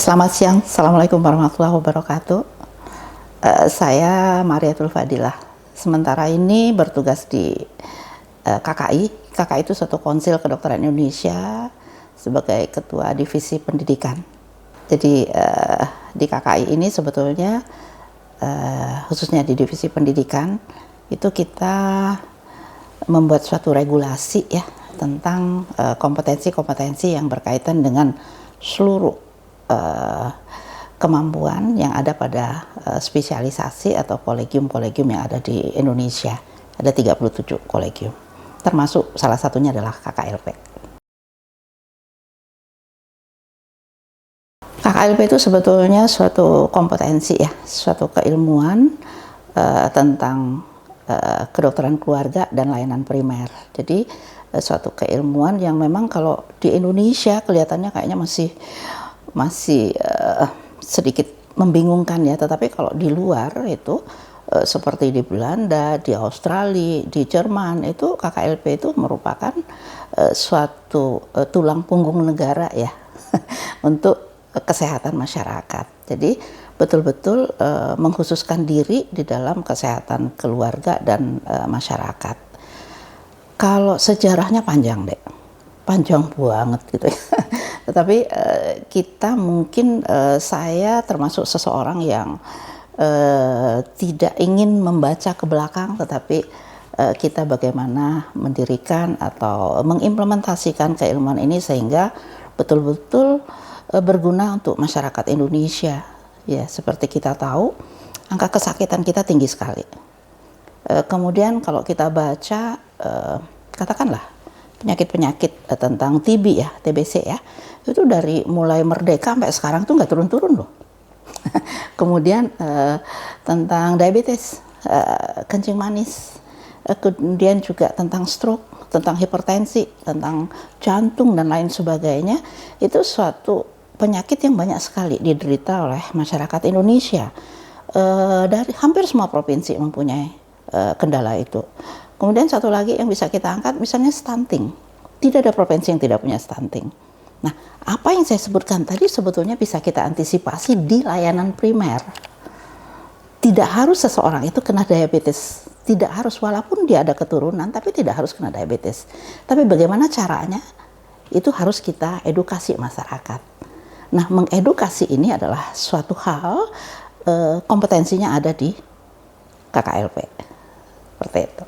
Selamat siang, Assalamualaikum warahmatullahi wabarakatuh. Saya Mariatul Fadilah. Sementara ini bertugas di KKI. KKI itu suatu konsil kedokteran Indonesia sebagai ketua divisi pendidikan. Jadi di KKI ini sebetulnya khususnya di divisi pendidikan itu kita membuat suatu regulasi ya tentang kompetensi-kompetensi yang berkaitan dengan seluruh kemampuan yang ada pada spesialisasi atau kolegium-kolegium yang ada di Indonesia. Ada 37 kolegium, termasuk salah satunya adalah KKLP. KKLP itu sebetulnya suatu kompetensi ya, suatu keilmuan tentang kedokteran keluarga dan layanan primer. Jadi suatu keilmuan yang memang kalau di Indonesia kelihatannya kayaknya masih sedikit membingungkan ya, tetapi kalau di luar itu seperti di Belanda, di Australia, di Jerman itu KKLP itu merupakan suatu tulang punggung negara ya untuk kesehatan masyarakat. Jadi betul-betul mengkhususkan diri di dalam kesehatan keluarga dan masyarakat. Kalau sejarahnya panjang deh, panjang banget gitu ya. Tetapi kita mungkin saya termasuk seseorang yang tidak ingin membaca ke belakang, tetapi kita bagaimana mendirikan atau mengimplementasikan keilmuan ini sehingga betul-betul berguna untuk masyarakat Indonesia. Ya, seperti kita tahu, angka kesakitan kita tinggi sekali. Kemudian kalau kita baca, katakanlah penyakit-penyakit tentang TB ya, TBC ya, itu dari mulai merdeka sampai sekarang tuh nggak turun-turun loh. Kemudian tentang diabetes, kencing manis, kemudian juga tentang stroke, tentang hipertensi, tentang jantung dan lain sebagainya, itu suatu penyakit yang banyak sekali diderita oleh masyarakat Indonesia. Dari hampir semua provinsi mempunyai kendala itu. Kemudian satu lagi yang bisa kita angkat misalnya stunting. Tidak ada provinsi yang tidak punya stunting. Nah, apa yang saya sebutkan tadi sebetulnya bisa kita antisipasi di layanan primer. Tidak harus seseorang itu kena diabetes. Tidak harus, walaupun dia ada keturunan, tapi tidak harus kena diabetes. Tapi bagaimana caranya? Itu harus kita edukasi masyarakat. Nah, mengedukasi ini adalah suatu hal, kompetensinya ada di KKLP. Seperti itu.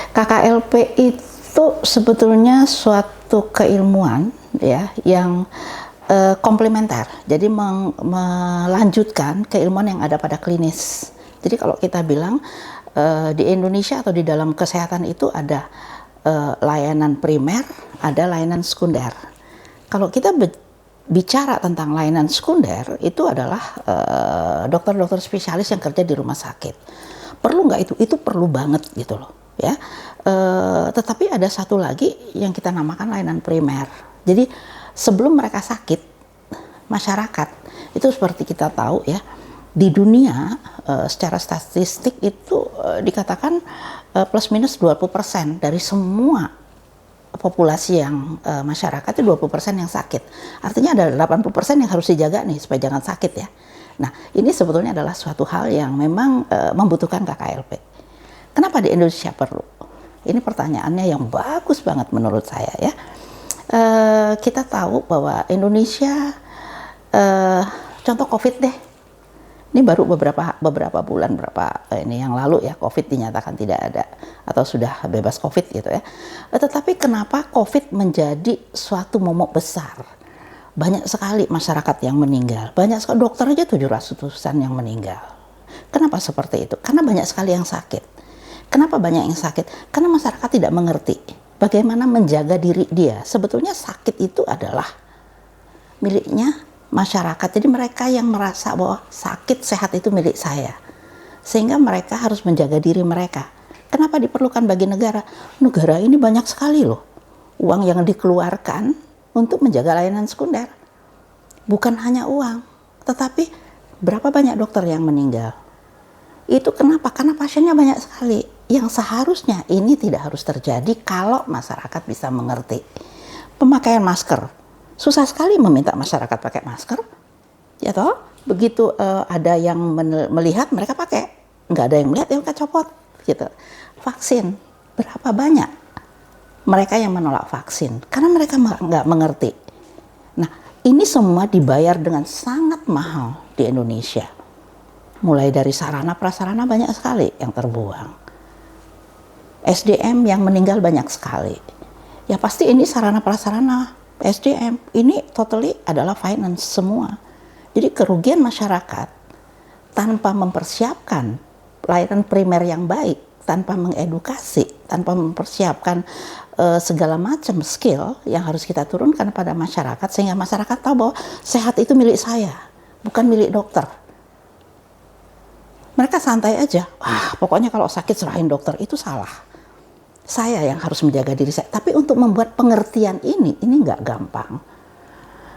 KKLP itu sebetulnya suatu keilmuan ya yang komplementer. Jadi melanjutkan keilmuan yang ada pada klinis. Jadi kalau kita bilang di Indonesia atau di dalam kesehatan itu ada layanan primer, ada layanan sekunder. Kalau kita bicara tentang layanan sekunder itu adalah dokter-dokter spesialis yang kerja di rumah sakit. Perlu nggak itu? Itu perlu banget gitu loh. Ya, tetapi ada satu lagi yang kita namakan layanan primer. Jadi sebelum mereka sakit, masyarakat itu seperti kita tahu ya, di dunia secara statistik itu dikatakan plus minus 20% dari semua populasi yang masyarakat itu 20% yang sakit. Artinya ada 80% yang harus dijaga nih supaya jangan sakit ya. Nah, ini sebetulnya adalah suatu hal yang memang membutuhkan KKLP. Kenapa di Indonesia perlu? Ini pertanyaannya yang bagus banget menurut saya ya. Kita tahu bahwa Indonesia, contoh COVID deh. Ini baru beberapa bulan ini yang lalu ya COVID dinyatakan tidak ada atau sudah bebas COVID gitu ya. Tetapi kenapa COVID menjadi suatu momok besar? Banyak sekali masyarakat yang meninggal. Banyak sekali dokter aja 700-an yang meninggal. Kenapa seperti itu? Karena banyak sekali yang sakit. Kenapa banyak yang sakit? Karena masyarakat tidak mengerti bagaimana menjaga diri dia. Sebetulnya sakit itu adalah miliknya masyarakat. Jadi mereka yang merasa bahwa sakit sehat itu milik saya. Sehingga mereka harus menjaga diri mereka. Kenapa diperlukan bagi negara? Negara ini banyak sekali loh uang yang dikeluarkan untuk menjaga layanan sekunder. Bukan hanya uang, tetapi berapa banyak dokter yang meninggal. Itu kenapa? Karena pasiennya banyak sekali. Yang seharusnya ini tidak harus terjadi kalau masyarakat bisa mengerti Pemakaian masker, susah sekali meminta masyarakat pakai masker, ya toh. Begitu ada yang melihat mereka pakai, nggak ada yang melihat ya mereka copot, gitu. Vaksin, berapa banyak mereka yang menolak vaksin karena mereka nggak mengerti. Nah, ini semua dibayar dengan sangat mahal di Indonesia. Mulai dari sarana prasarana banyak sekali yang terbuang, SDM yang meninggal banyak sekali. Ya pasti ini sarana prasarana SDM, ini totally adalah finance semua. Jadi kerugian masyarakat tanpa mempersiapkan layanan primer yang baik, tanpa mengedukasi, tanpa mempersiapkan segala macam skill yang harus kita turunkan pada masyarakat, sehingga masyarakat tahu bahwa sehat itu milik saya, bukan milik dokter. Mereka santai aja, pokoknya kalau sakit serahin dokter, itu salah. Saya yang harus menjaga diri saya. Tapi untuk membuat pengertian ini nggak gampang.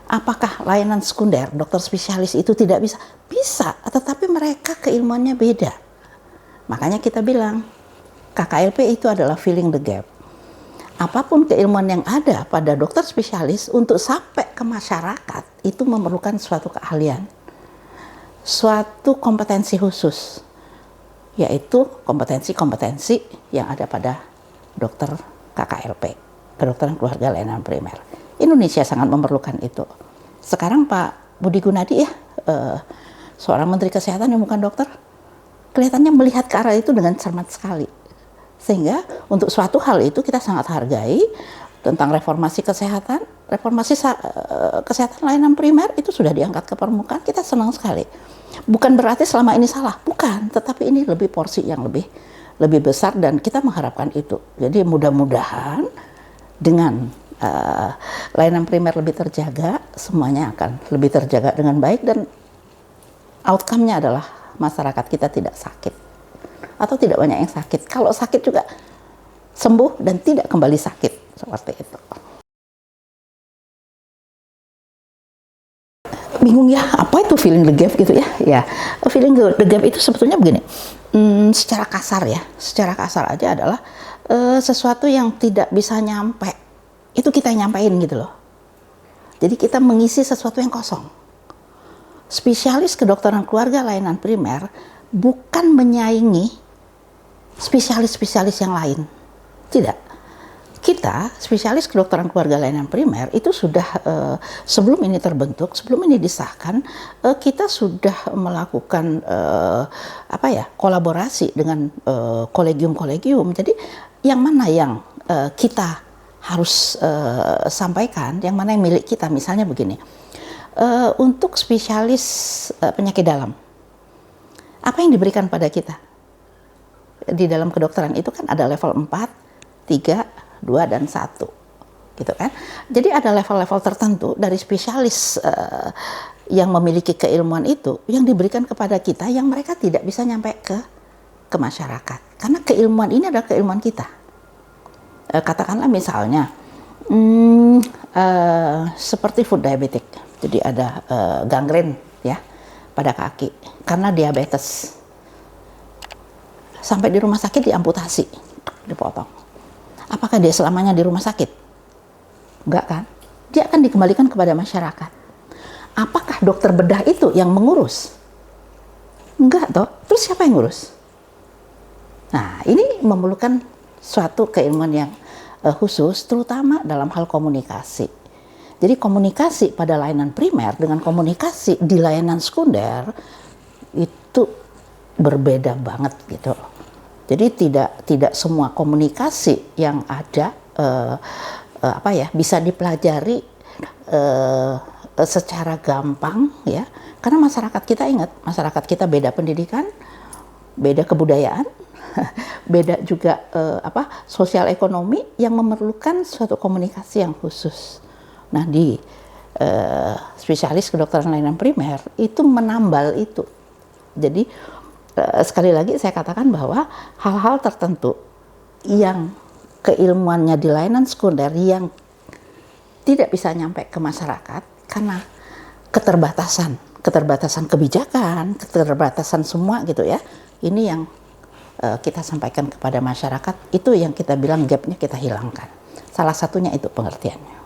Apakah layanan sekunder, dokter spesialis itu tidak bisa? Bisa, tetapi mereka keilmuannya beda. Makanya kita bilang, KKLP itu adalah filling the gap. Apapun keilmuan yang ada pada dokter spesialis, untuk sampai ke masyarakat, itu memerlukan suatu keahlian. Suatu kompetensi khusus, yaitu kompetensi-kompetensi yang ada pada dokter KKLP, kedokteran keluarga layanan primer. Indonesia sangat memerlukan itu. Sekarang Pak Budi Gunadi ya, seorang Menteri Kesehatan yang bukan dokter, kelihatannya melihat ke arah itu dengan cermat sekali. Sehingga untuk suatu hal itu kita sangat hargai tentang reformasi kesehatan, kesehatan layanan primer itu sudah diangkat ke permukaan, kita senang sekali. Bukan berarti selama ini salah, bukan, tetapi ini lebih porsi yang lebih besar dan kita mengharapkan itu. Jadi mudah-mudahan dengan layanan primer lebih terjaga, semuanya akan lebih terjaga dengan baik dan outcome-nya adalah masyarakat kita tidak sakit atau tidak banyak yang sakit. Kalau sakit juga sembuh dan tidak kembali sakit, seperti itu. Bingung ya, apa itu filling the gap gitu ya? Ya, filling the gap itu sebetulnya begini. Secara kasar aja adalah sesuatu yang tidak bisa nyampe, itu kita nyampein gitu loh. Jadi kita mengisi sesuatu yang kosong. Spesialis kedokteran keluarga layanan primer bukan menyaingi spesialis-spesialis yang lain, tidak. Kita spesialis kedokteran keluarga layanan primer itu sudah sebelum ini terbentuk, sebelum ini disahkan, kita sudah melakukan kolaborasi dengan kolegium-kolegium. Jadi yang mana yang kita harus sampaikan, yang mana yang milik kita, misalnya begini, untuk spesialis penyakit dalam, apa yang diberikan pada kita di dalam kedokteran itu kan ada level 4, 3, 2 dan 1 gitu kan. Jadi ada level-level tertentu dari spesialis yang memiliki keilmuan itu yang diberikan kepada kita yang mereka tidak bisa nyampe ke masyarakat. Karena keilmuan ini adalah keilmuan kita. Katakanlah misalnya seperti food diabetic. Jadi ada gangren ya pada kaki karena diabetes. Sampai di rumah sakit diamputasi, dipotong. Apakah dia selamanya di rumah sakit? Enggak kan? Dia akan dikembalikan kepada masyarakat. Apakah dokter bedah itu yang mengurus? Enggak toh. Terus siapa yang ngurus? Nah, ini memerlukan suatu keilmuan yang khusus, terutama dalam hal komunikasi. Jadi komunikasi pada layanan primer dengan komunikasi di layanan sekunder itu berbeda banget gitu. Jadi tidak semua komunikasi yang ada bisa dipelajari secara gampang ya. Karena masyarakat kita ingat, masyarakat kita beda pendidikan, beda kebudayaan, beda juga sosial ekonomi yang memerlukan suatu komunikasi yang khusus. Nah di spesialis kedokteran layanan primer itu menambal itu. Jadi sekali lagi saya katakan bahwa hal-hal tertentu yang keilmuannya di layanan sekunder yang tidak bisa nyampe ke masyarakat karena keterbatasan kebijakan, keterbatasan semua gitu ya. Ini yang kita sampaikan kepada masyarakat, itu yang kita bilang gapnya kita hilangkan. Salah satunya itu pengertiannya.